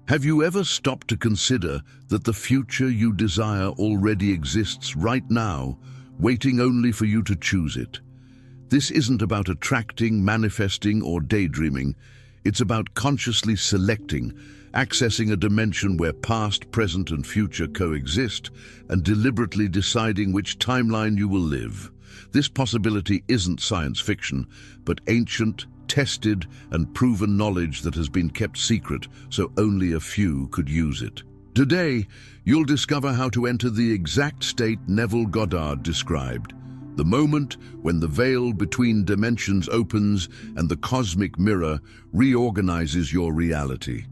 Have you ever stopped to consider that the future you desire already exists right now, waiting only for you to choose it? This isn't about attracting, manifesting, or daydreaming. It's about consciously selecting, accessing a dimension where past, present, and future coexist, and deliberately deciding which timeline you will live. This possibility isn't science fiction, but ancient, tested, and proven knowledge that has been kept secret so only a few could use it. Today, you'll discover how to enter the exact state Neville Goddard described, the moment when the veil between dimensions opens and the cosmic mirror reorganizes your reality.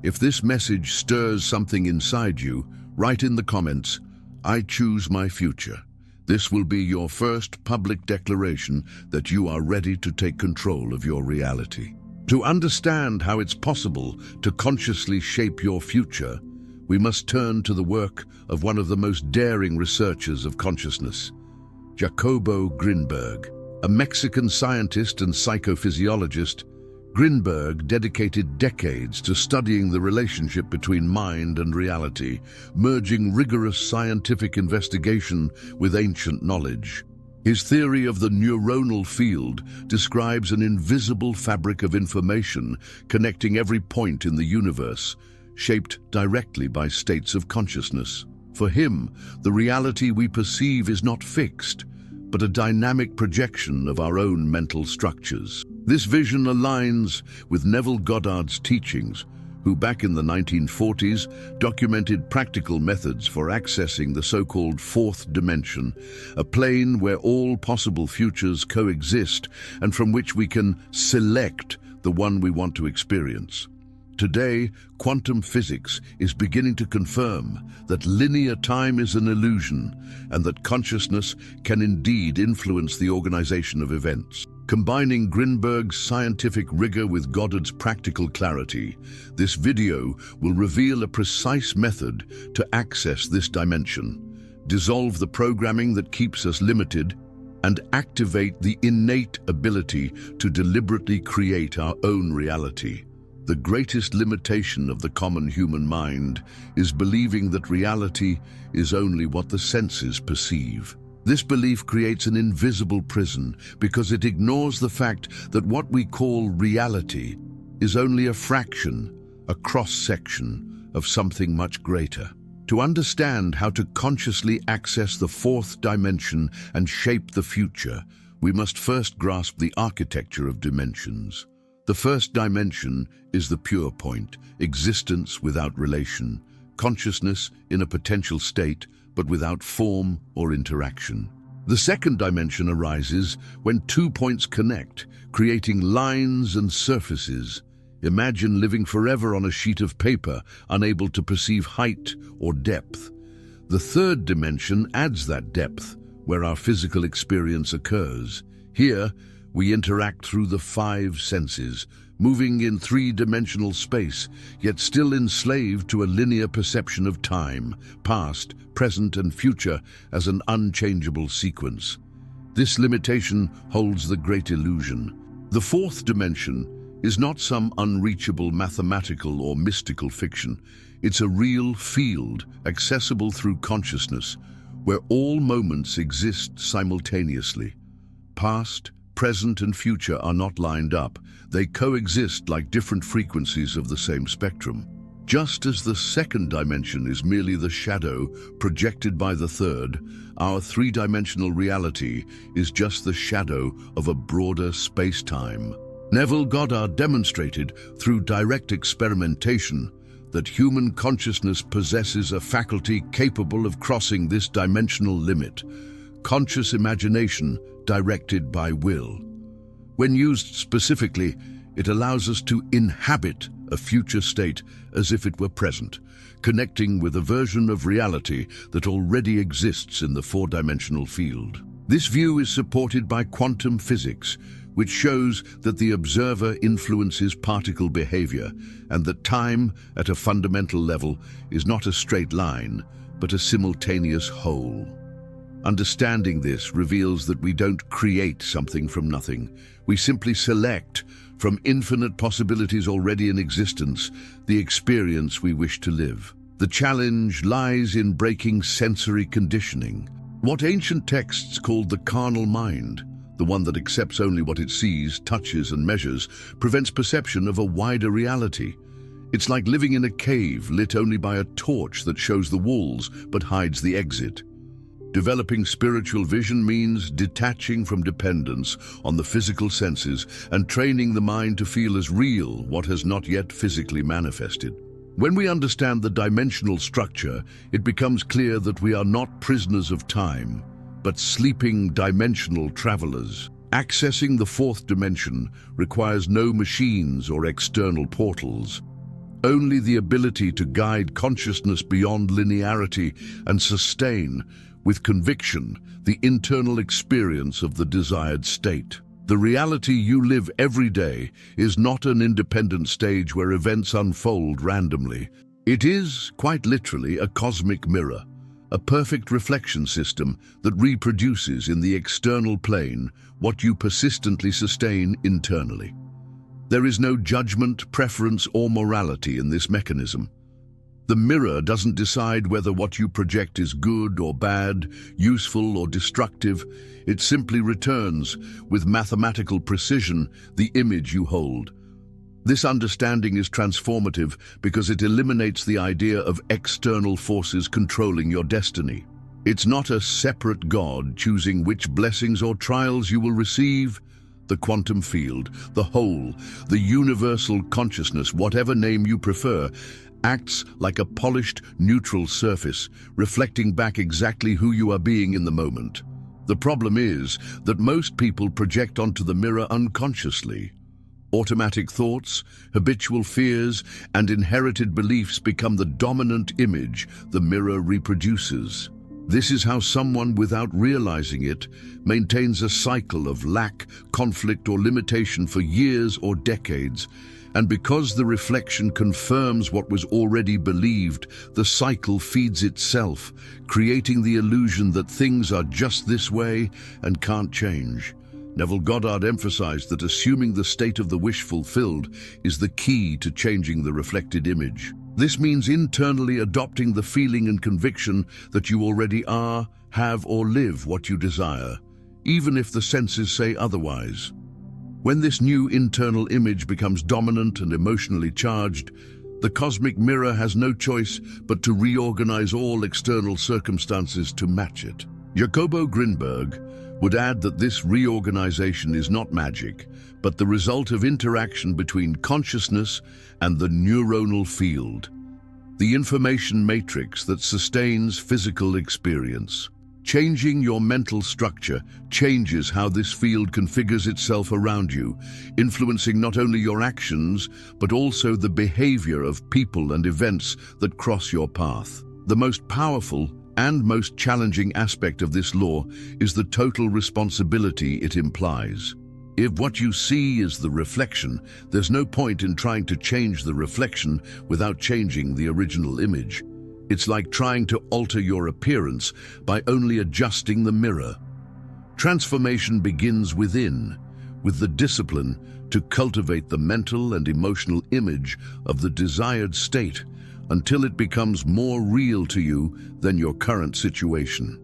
If this message stirs something inside you, write in the comments, "I choose my future." This will be your first public declaration that you are ready to take control of your reality. To understand how it's possible to consciously shape your future, we must turn to the work of one of the most daring researchers of consciousness, Jacobo Grinberg. A Mexican scientist and psychophysiologist, Grinberg dedicated decades to studying the relationship between mind and reality, merging rigorous scientific investigation with ancient knowledge. His theory of the neuronal field describes an invisible fabric of information connecting every point in the universe, shaped directly by states of consciousness. For him, the reality we perceive is not fixed, but a dynamic projection of our own mental structures. This vision aligns with Neville Goddard's teachings, who back in the 1940s documented practical methods for accessing the so-called fourth dimension, a plane where all possible futures coexist and from which we can select the one we want to experience. Today, quantum physics is beginning to confirm that linear time is an illusion and that consciousness can indeed influence the organization of events. Combining Grinberg's scientific rigor with Goddard's practical clarity, this video will reveal a precise method to access this dimension, dissolve the programming that keeps us limited, and activate the innate ability to deliberately create our own reality. The greatest limitation of the common human mind is believing that reality is only what the senses perceive. This belief creates an invisible prison because it ignores the fact that what we call reality is only a fraction, a cross-section of something much greater. To understand how to consciously access the fourth dimension and shape the future, we must first grasp the architecture of dimensions. The first dimension is the pure point, existence without relation, consciousness in a potential state but without form or interaction. The second dimension arises when 2 points connect, creating lines and surfaces. Imagine living forever on a sheet of paper, unable to perceive height or depth. The third dimension adds that depth, where our physical experience occurs. Here, we interact through the 5 senses, moving in 3-dimensional space, yet still enslaved to a linear perception of time, past, present, and future as an unchangeable sequence. This limitation holds the great illusion. The fourth dimension is not some unreachable mathematical or mystical fiction. It's a real field, accessible through consciousness, where all moments exist simultaneously. Past, present, and future are not lined up. They coexist like different frequencies of the same spectrum. Just as the second dimension is merely the shadow projected by the third, our 3-dimensional reality is just the shadow of a broader space-time. Neville Goddard demonstrated through direct experimentation that human consciousness possesses a faculty capable of crossing this dimensional limit, conscious imagination directed by will. When used specifically, it allows us to inhabit a future state as if it were present, connecting with a version of reality that already exists in the 4-dimensional field. This view is supported by quantum physics, which shows that the observer influences particle behavior and that time, at a fundamental level, is not a straight line, but a simultaneous whole. Understanding this reveals that we don't create something from nothing. We simply select from infinite possibilities already in existence, the experience we wish to live. The challenge lies in breaking sensory conditioning. What ancient texts called the carnal mind, the one that accepts only what it sees, touches, and measures, prevents perception of a wider reality. It's like living in a cave lit only by a torch that shows the walls but hides the exit. Developing spiritual vision means detaching from dependence on the physical senses and training the mind to feel as real what has not yet physically manifested. When we understand the dimensional structure, it becomes clear that we are not prisoners of time, but sleeping dimensional travelers. Accessing the fourth dimension requires no machines or external portals. Only the ability to guide consciousness beyond linearity and sustain, with conviction, the internal experience of the desired state. The reality you live every day is not an independent stage where events unfold randomly. It is, quite literally, a cosmic mirror, a perfect reflection system that reproduces in the external plane what you persistently sustain internally. There is no judgment, preference, or morality in this mechanism. The mirror doesn't decide whether what you project is good or bad, useful or destructive. It simply returns, with mathematical precision, the image you hold. This understanding is transformative because it eliminates the idea of external forces controlling your destiny. It's not a separate God choosing which blessings or trials you will receive. The quantum field, the whole, the universal consciousness, whatever name you prefer, acts like a polished, neutral surface, reflecting back exactly who you are being in the moment. The problem is that most people project onto the mirror unconsciously. Automatic thoughts, habitual fears, and inherited beliefs become the dominant image the mirror reproduces. This is how someone, without realizing it, maintains a cycle of lack, conflict, or limitation for years or decades. And because the reflection confirms what was already believed, the cycle feeds itself, creating the illusion that things are just this way and can't change. Neville Goddard emphasized that assuming the state of the wish fulfilled is the key to changing the reflected image. This means internally adopting the feeling and conviction that you already are, have, or live what you desire, even if the senses say otherwise. When this new internal image becomes dominant and emotionally charged, the cosmic mirror has no choice but to reorganize all external circumstances to match it. Jacobo Grinberg would add that this reorganization is not magic, but the result of interaction between consciousness and the neuronal field, the information matrix that sustains physical experience. Changing your mental structure changes how this field configures itself around you, influencing not only your actions, but also the behavior of people and events that cross your path. The most powerful and most challenging aspect of this law is the total responsibility it implies. If what you see is the reflection, there's no point in trying to change the reflection without changing the original image. It's like trying to alter your appearance by only adjusting the mirror. Transformation begins within, with the discipline to cultivate the mental and emotional image of the desired state until it becomes more real to you than your current situation.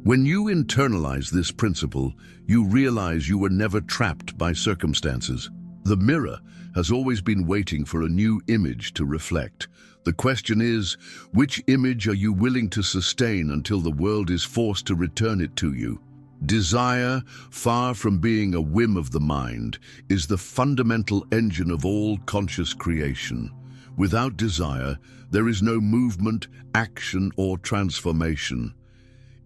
When you internalize this principle, you realize you were never trapped by circumstances. The mirror has always been waiting for a new image to reflect. The question is, which image are you willing to sustain until the world is forced to return it to you? Desire, far from being a whim of the mind, is the fundamental engine of all conscious creation. Without desire, there is no movement, action, or transformation.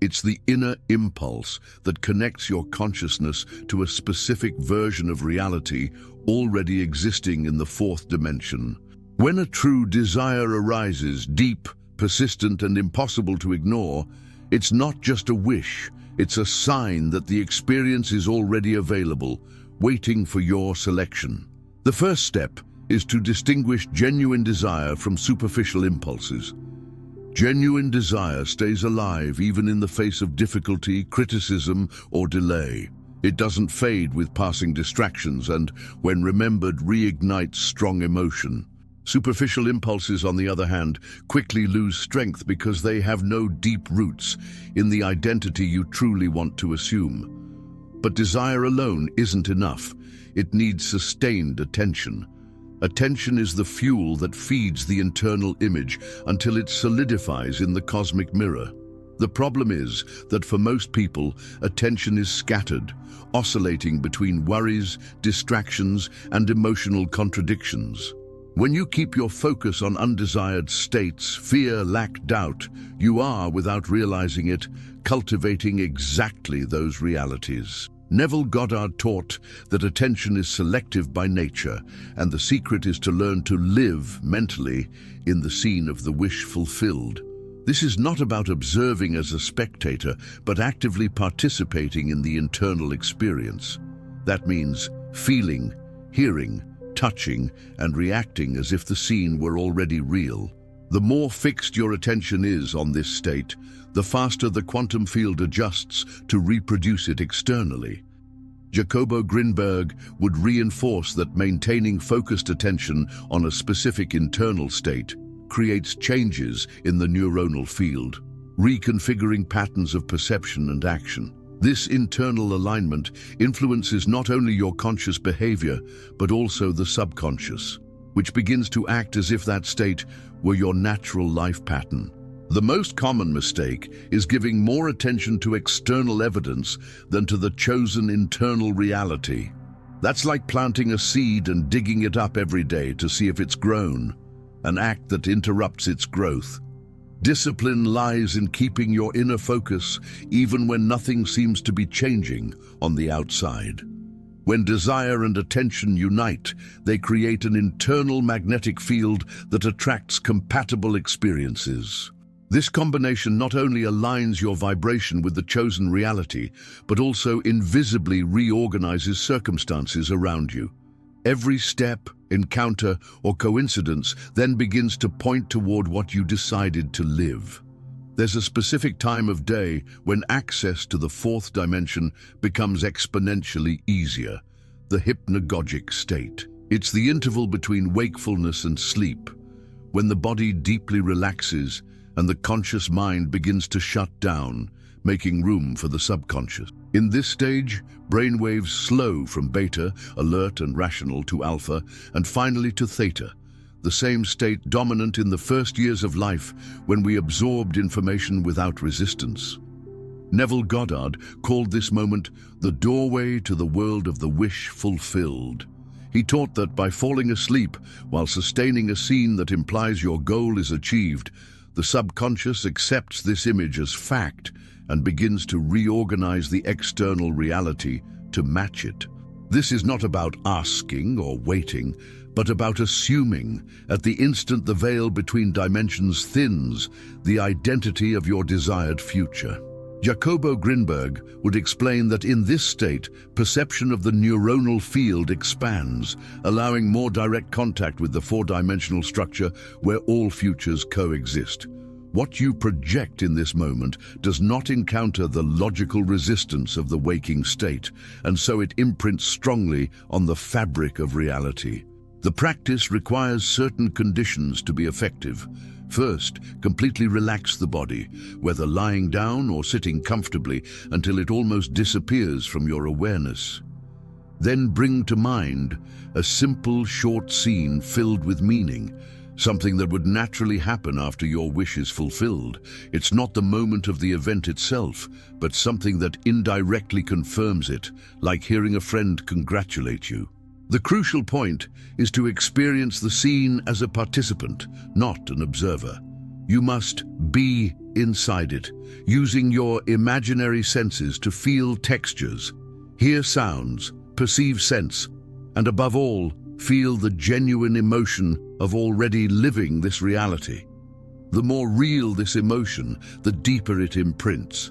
It's the inner impulse that connects your consciousness to a specific version of reality already existing in the fourth dimension. When a true desire arises, deep, persistent, and impossible to ignore, it's not just a wish, it's a sign that the experience is already available, waiting for your selection. The first step is to distinguish genuine desire from superficial impulses. Genuine desire stays alive even in the face of difficulty, criticism, or delay. It doesn't fade with passing distractions and, when remembered, reignites strong emotion. Superficial impulses, on the other hand, quickly lose strength because they have no deep roots in the identity you truly want to assume. But desire alone isn't enough. It needs sustained attention. Attention is the fuel that feeds the internal image until it solidifies in the cosmic mirror. The problem is that for most people, attention is scattered, oscillating between worries, distractions, and emotional contradictions. When you keep your focus on undesired states, fear, lack, doubt, you are, without realizing it, cultivating exactly those realities. Neville Goddard taught that attention is selective by nature, and the secret is to learn to live mentally in the scene of the wish fulfilled. This is not about observing as a spectator, but actively participating in the internal experience. That means feeling, hearing, touching, and reacting as if the scene were already real. The more fixed your attention is on this state, the faster the quantum field adjusts to reproduce it externally. Jacobo Grinberg would reinforce that maintaining focused attention on a specific internal state creates changes in the neuronal field, reconfiguring patterns of perception and action. This internal alignment influences not only your conscious behavior, but also the subconscious, which begins to act as if that state were your natural life pattern. The most common mistake is giving more attention to external evidence than to the chosen internal reality. That's like planting a seed and digging it up every day to see if it's grown, an act that interrupts its growth. Discipline lies in keeping your inner focus even when nothing seems to be changing on the outside. When desire and attention unite, they create an internal magnetic field that attracts compatible experiences. This combination not only aligns your vibration with the chosen reality, but also invisibly reorganizes circumstances around you. Every step, encounter, or coincidence then begins to point toward what you decided to live. There's a specific time of day when access to the fourth dimension becomes exponentially easier, the hypnagogic state. It's the interval between wakefulness and sleep, when the body deeply relaxes and the conscious mind begins to shut down, making room for the subconscious. In this stage, brainwaves slow from beta, alert and rational, to alpha, and finally to theta, the same state dominant in the first years of life when we absorbed information without resistance. Neville Goddard called this moment the doorway to the world of the wish fulfilled. He taught that by falling asleep while sustaining a scene that implies your goal is achieved, the subconscious accepts this image as fact and begins to reorganize the external reality to match it. This is not about asking or waiting, but about assuming, at the instant the veil between dimensions thins, the identity of your desired future. Jacobo Grinberg would explain that in this state, perception of the neuronal field expands, allowing more direct contact with the four-dimensional structure where all futures coexist. What you project in this moment does not encounter the logical resistance of the waking state, and so it imprints strongly on the fabric of reality. The practice requires certain conditions to be effective. First, completely relax the body, whether lying down or sitting comfortably, until it almost disappears from your awareness. Then bring to mind a simple, short scene filled with meaning, something that would naturally happen after your wish is fulfilled. It's not the moment of the event itself, but something that indirectly confirms it, like hearing a friend congratulate you. The crucial point is to experience the scene as a participant, not an observer. You must be inside it, using your imaginary senses to feel textures, hear sounds, perceive scents, and above all, feel the genuine emotion of already living this reality. The more real this emotion, the deeper it imprints.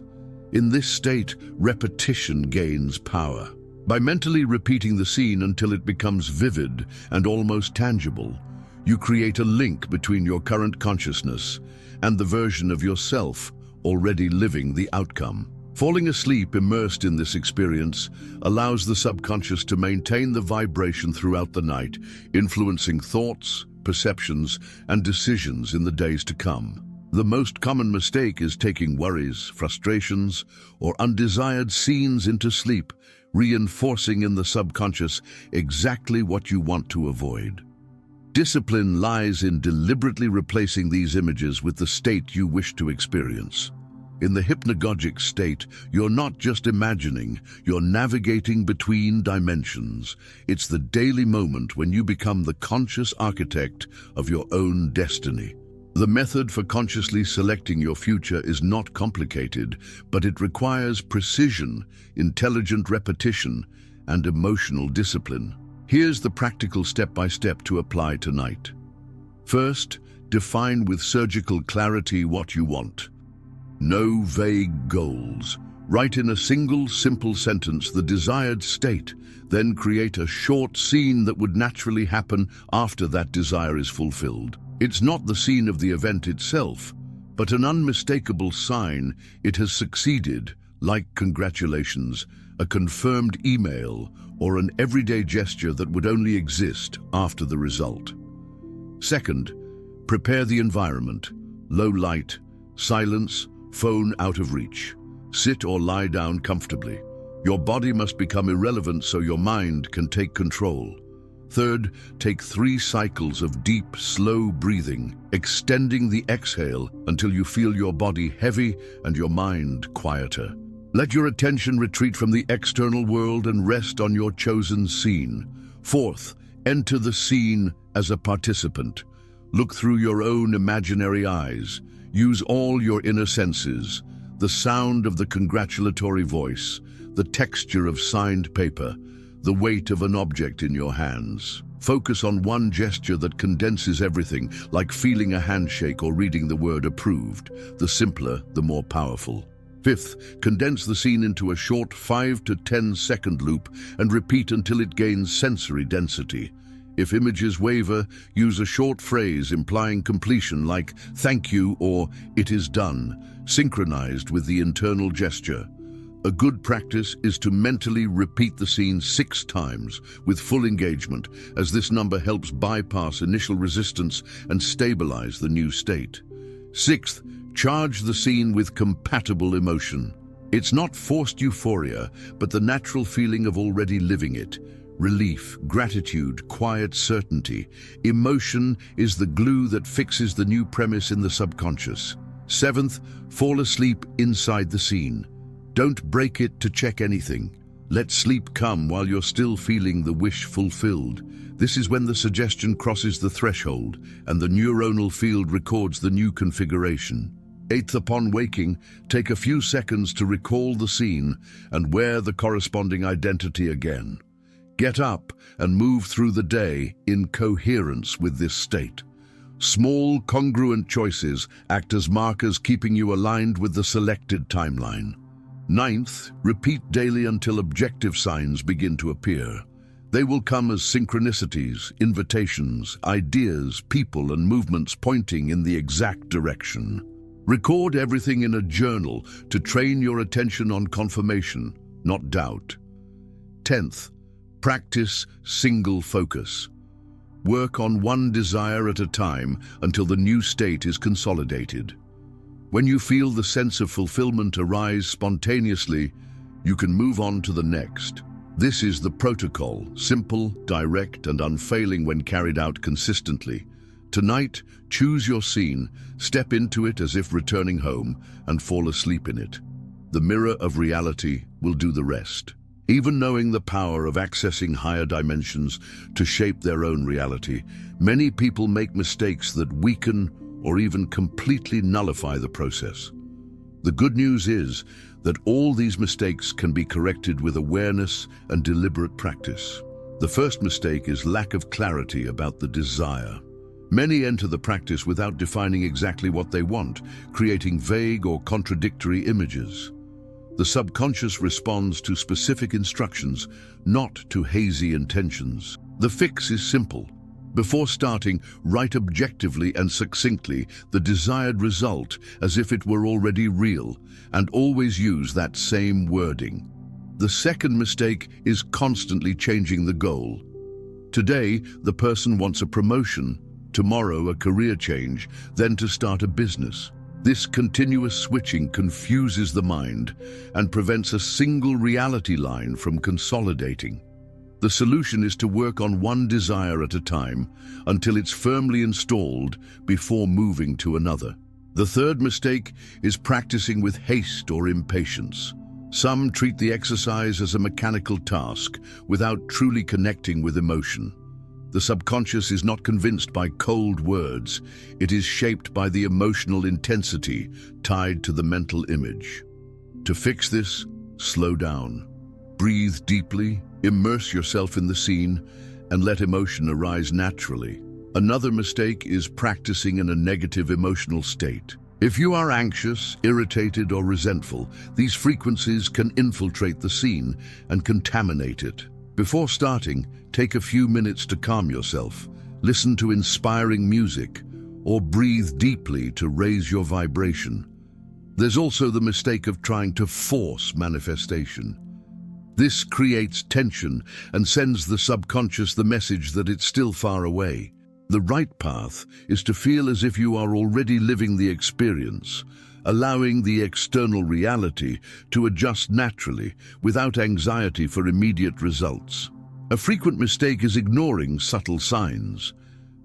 In this state, repetition gains power. By mentally repeating the scene until it becomes vivid and almost tangible, you create a link between your current consciousness and the version of yourself already living the outcome. Falling asleep immersed in this experience allows the subconscious to maintain the vibration throughout the night, influencing thoughts, perceptions, and decisions in the days to come. The most common mistake is taking worries, frustrations, or undesired scenes into sleep, reinforcing in the subconscious exactly what you want to avoid. Discipline lies in deliberately replacing these images with the state you wish to experience. In the hypnagogic state, you're not just imagining, you're navigating between dimensions. It's the daily moment when you become the conscious architect of your own destiny. The method for consciously selecting your future is not complicated, but it requires precision, intelligent repetition, and emotional discipline. Here's the practical step-by-step to apply tonight. First, define with surgical clarity what you want. No vague goals. Write in a single, simple sentence the desired state, then create a short scene that would naturally happen after that desire is fulfilled. It's not the scene of the event itself, but an unmistakable sign it has succeeded, like congratulations, a confirmed email, or an everyday gesture that would only exist after the result. Second, prepare the environment. Low light, silence, phone out of reach. Sit or lie down comfortably. Your body must become irrelevant so your mind can take control. Third, take 3 cycles of deep, slow breathing, extending the exhale until you feel your body heavy and your mind quieter. Let your attention retreat from the external world and rest on your chosen scene. Fourth, enter the scene as a participant. Look through your own imaginary eyes. Use all your inner senses, the sound of the congratulatory voice, the texture of signed paper, the weight of an object in your hands. Focus on one gesture that condenses everything, like feeling a handshake or reading the word approved. The simpler, the more powerful. Fifth, condense the scene into a short 5 to 10 second loop and repeat until it gains sensory density. If images waver, use a short phrase implying completion like "thank you" or "it is done," synchronized with the internal gesture. A good practice is to mentally repeat the scene 6 times with full engagement, as this number helps bypass initial resistance and stabilize the new state. Sixth, charge the scene with compatible emotion. It's not forced euphoria, but the natural feeling of already living it. Relief, gratitude, quiet certainty. Emotion is the glue that fixes the new premise in the subconscious. Seventh, fall asleep inside the scene. Don't break it to check anything. Let sleep come while you're still feeling the wish fulfilled. This is when the suggestion crosses the threshold and the neuronal field records the new configuration. Eighth, upon waking, take a few seconds to recall the scene and wear the corresponding identity again. Get up and move through the day in coherence with this state. Small, congruent choices act as markers keeping you aligned with the selected timeline. Ninth, repeat daily until objective signs begin to appear. They will come as synchronicities, invitations, ideas, people, and movements pointing in the exact direction. Record everything in a journal to train your attention on confirmation, not doubt. 10th, practice single focus. Work on one desire at a time until the new state is consolidated. When you feel the sense of fulfillment arise spontaneously, you can move on to the next. This is the protocol, simple, direct, and unfailing when carried out consistently. Tonight, choose your scene, step into it as if returning home, and fall asleep in it. The mirror of reality will do the rest. Even knowing the power of accessing higher dimensions to shape their own reality, many people make mistakes that weaken or even completely nullify the process. The good news is that all these mistakes can be corrected with awareness and deliberate practice. The first mistake is lack of clarity about the desire. Many enter the practice without defining exactly what they want, creating vague or contradictory images. The subconscious responds to specific instructions, not to hazy intentions. The fix is simple. Before starting, write objectively and succinctly the desired result as if it were already real, and always use that same wording. The second mistake is constantly changing the goal. Today, the person wants a promotion, tomorrow a career change, then to start a business. This continuous switching confuses the mind and prevents a single reality line from consolidating. The solution is to work on one desire at a time until it's firmly installed before moving to another. The third mistake is practicing with haste or impatience. Some treat the exercise as a mechanical task without truly connecting with emotion. The subconscious is not convinced by cold words. It is shaped by the emotional intensity tied to the mental image. To fix this, slow down. Breathe deeply, immerse yourself in the scene, and let emotion arise naturally. Another mistake is practicing in a negative emotional state. If you are anxious, irritated, or resentful, these frequencies can infiltrate the scene and contaminate it. Before starting, take a few minutes to calm yourself, listen to inspiring music, or breathe deeply to raise your vibration. There's also the mistake of trying to force manifestation. This creates tension and sends the subconscious the message that it's still far away. The right path is to feel as if you are already living the experience, allowing the external reality to adjust naturally without anxiety for immediate results. A frequent mistake is ignoring subtle signs.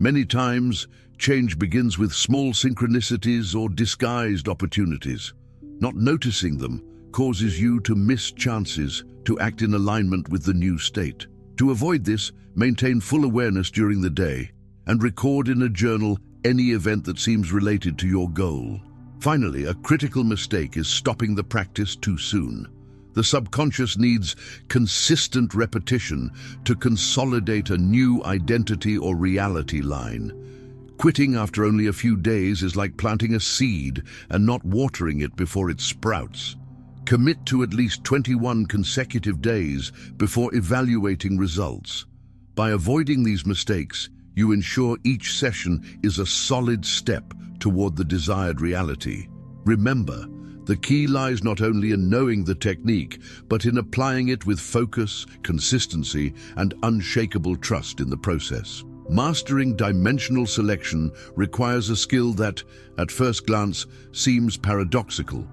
Many times, change begins with small synchronicities or disguised opportunities. Not noticing them causes you to miss chances to act in alignment with the new state. To avoid this, maintain full awareness during the day and record in a journal any event that seems related to your goal. Finally, a critical mistake is stopping the practice too soon. The subconscious needs consistent repetition to consolidate a new identity or reality line. Quitting after only a few days is like planting a seed and not watering it before it sprouts. Commit to at least 21 consecutive days before evaluating results. By avoiding these mistakes, you ensure each session is a solid step toward the desired reality. Remember, the key lies not only in knowing the technique, but in applying it with focus, consistency, and unshakable trust in the process. Mastering dimensional selection requires a skill that, at first glance, seems paradoxical.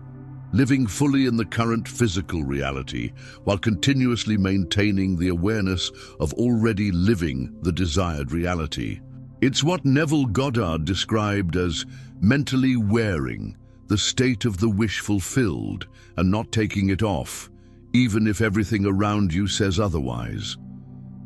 Living fully in the current physical reality while continuously maintaining the awareness of already living the desired reality. It's what Neville Goddard described as mentally wearing, the state of the wish fulfilled and not taking it off, even if everything around you says otherwise.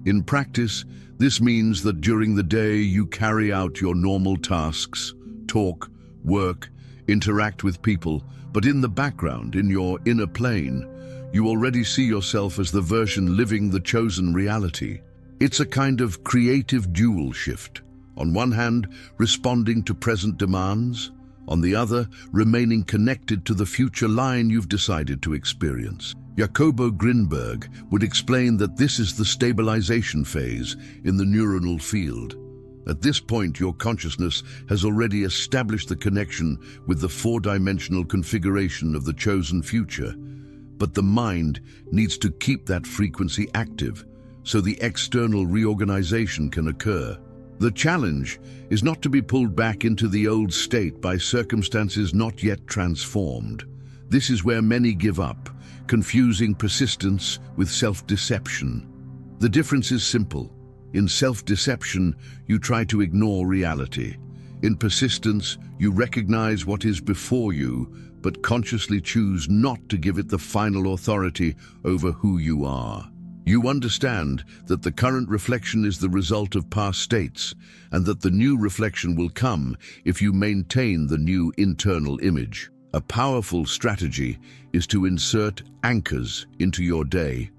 In practice, this means that during the day you carry out your normal tasks, talk, work, interact with people, but in the background, in your inner plane, you already see yourself as the version living the chosen reality. It's a kind of creative dual shift. On one hand, responding to present demands. On the other, remaining connected to the future line you've decided to experience. Jacobo Grinberg would explain that this is the stabilization phase in the neuronal field. At this point, your consciousness has already established the connection with the four-dimensional configuration of the chosen future. But the mind needs to keep that frequency active so the external reorganization can occur. The challenge is not to be pulled back into the old state by circumstances not yet transformed. This is where many give up, confusing persistence with self-deception. The difference is simple. In self-deception, you try to ignore reality. In persistence, you recognize what is before you, but consciously choose not to give it the final authority over who you are. You understand that the current reflection is the result of past states, and that the new reflection will come if you maintain the new internal image. A powerful strategy is to insert anchors into your day.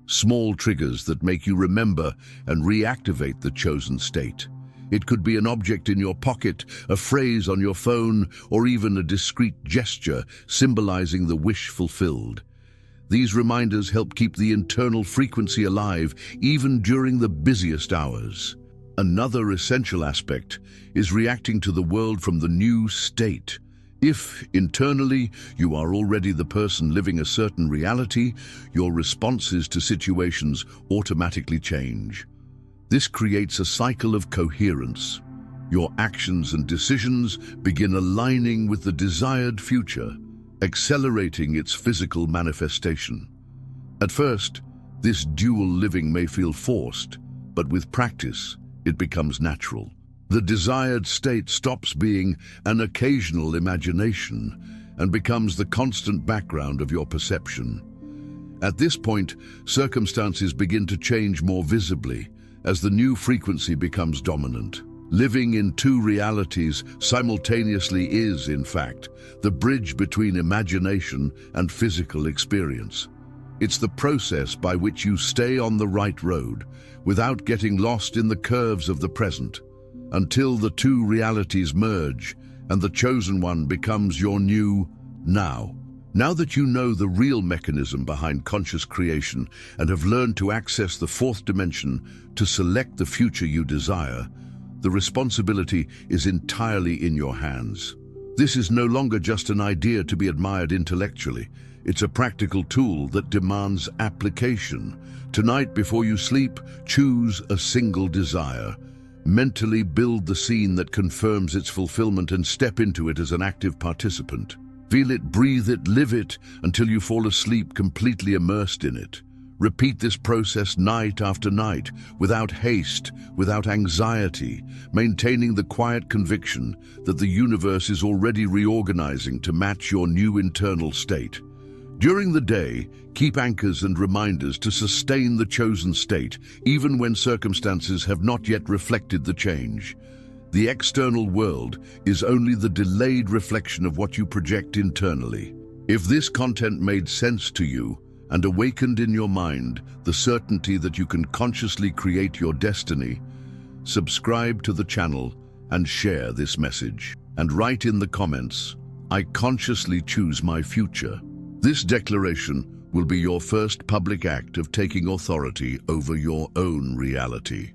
Small triggers that make you remember and reactivate the chosen state. It could be an object in your pocket, a phrase on your phone, or even a discreet gesture symbolizing the wish fulfilled. These reminders help keep the internal frequency alive even during the busiest hours. Another essential aspect is reacting to the world from the new state. If, internally, you are already the person living a certain reality, your responses to situations automatically change. This creates a cycle of coherence. Your actions and decisions begin aligning with the desired future, accelerating its physical manifestation. At first, this dual living may feel forced, but with practice, it becomes natural. The desired state stops being an occasional imagination and becomes the constant background of your perception. At this point, circumstances begin to change more visibly as the new frequency becomes dominant. Living in two realities simultaneously is, in fact, the bridge between imagination and physical experience. It's the process by which you stay on the right road without getting lost in the curves of the present, until the two realities merge and the chosen one becomes your new now. Now that you know the real mechanism behind conscious creation and have learned to access the fourth dimension to select the future you desire, the responsibility is entirely in your hands. This is no longer just an idea to be admired intellectually. It's a practical tool that demands application. Tonight, before you sleep, choose a single desire. Mentally build the scene that confirms its fulfillment and step into it as an active participant. Feel it, breathe it, live it until you fall asleep completely immersed in it. Repeat this process night after night, without haste, without anxiety, maintaining the quiet conviction that the universe is already reorganizing to match your new internal state. During the day, keep anchors and reminders to sustain the chosen state, even when circumstances have not yet reflected the change. The external world is only the delayed reflection of what you project internally. If this content made sense to you and awakened in your mind the certainty that you can consciously create your destiny, subscribe to the channel and share this message. And write in the comments, "I consciously choose my future." This declaration will be your first public act of taking authority over your own reality.